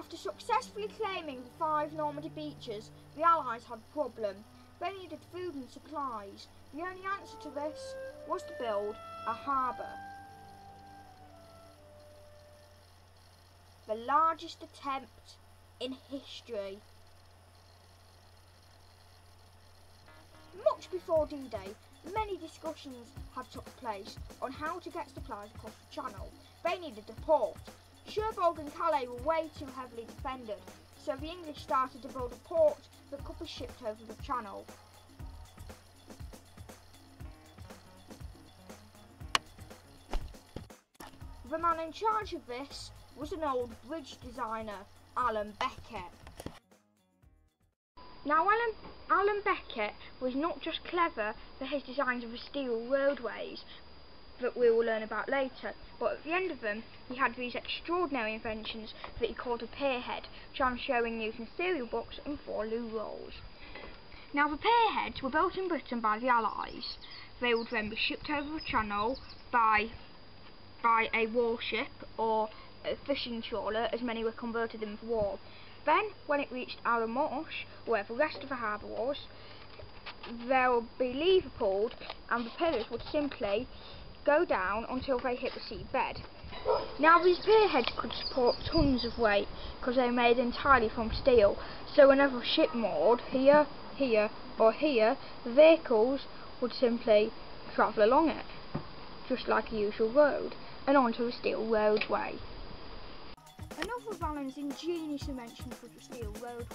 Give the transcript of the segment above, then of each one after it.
After successfully claiming the 5 Normandy beaches, the Allies had a problem. They needed food and supplies. The only answer to this was to build a harbour. The largest attempt in history. Much before D-Day, many discussions had took place on how to get supplies across the Channel. They needed a port. Cherbourg and Calais were way too heavily defended, so the English started to build a port that could be shipped over the Channel. The man in charge of this was an old bridge designer, Alan Beckett. Now Alan Beckett was not just clever for his designs of the steel roadways that we will learn about later, but at the end of them he had these extraordinary inventions that he called a pierhead, which I'm showing you in serial books and 4 loo rolls. Now the pierheads were built in Britain by the Allies. They would then be shipped over the Channel by a warship or a fishing trawler, as many were converted in the war. Then, when it reached Arromarsh, where the rest of the harbour was, there would be lever pulled and the pillars would simply go down until they hit the seabed. Now these pierheads could support tons of weight because they were made entirely from steel, so whenever a ship moored here, here or here, the vehicles would simply travel along it, just like a usual road, and onto a steel roadway. Another of Alan's ingenious inventions was the steel roadway.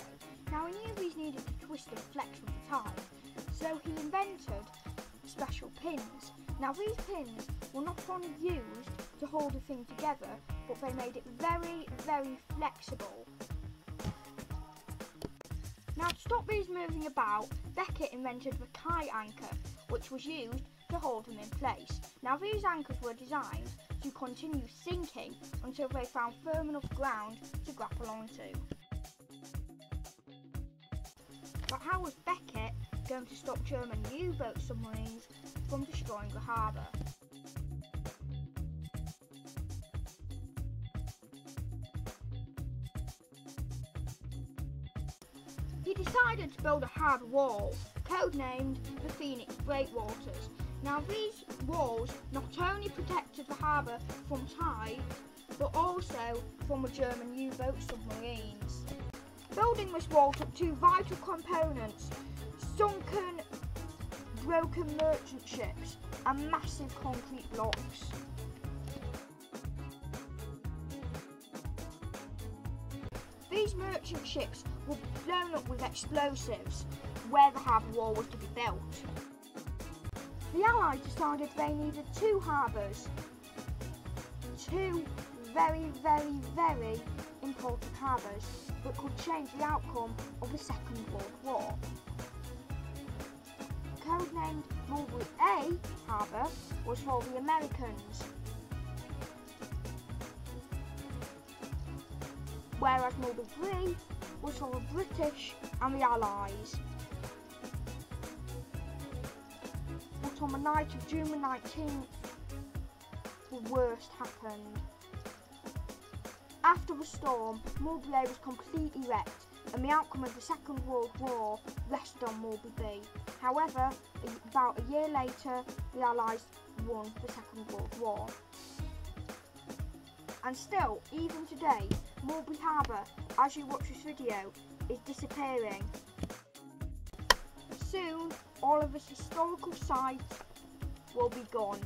Now he knew these needed to twist and flex with the tide, so he invented special pins. Now these pins were not only used to hold the thing together, but they made it very, very flexible. Now to stop these moving about, Beckett invented the kite anchor, which was used to hold them in place. Now these anchors were designed to continue sinking until they found firm enough ground to grapple onto. But how was Beckett going to stop German U-boat submarines from destroying the harbour? He decided to build a harbour wall, codenamed the Phoenix Breakwaters. Now these walls not only protected the harbour from tide, but also from the German U-boat submarines. Building this wall took 2 vital components: sunken, broken merchant ships and massive concrete blocks. These merchant ships were blown up with explosives where the harbour wall was to be built. The Allies decided they needed 2 harbours, 2 very, very, very important harbours that could change the outcome of the Second World War. Codenamed Mullberry A Harbour was for the Americans, whereas Mullberry B was for the British and the Allies. But on the night of June the 19th, the worst happened. After the storm, Mullberry was completely wrecked, and the outcome of the Second World War rested on Mullberry B. However, about a year later, the Allies won the Second World War. And still, even today, Mullberry Harbour, as you watch this video, is disappearing. Soon, all of this historical sites will be gone.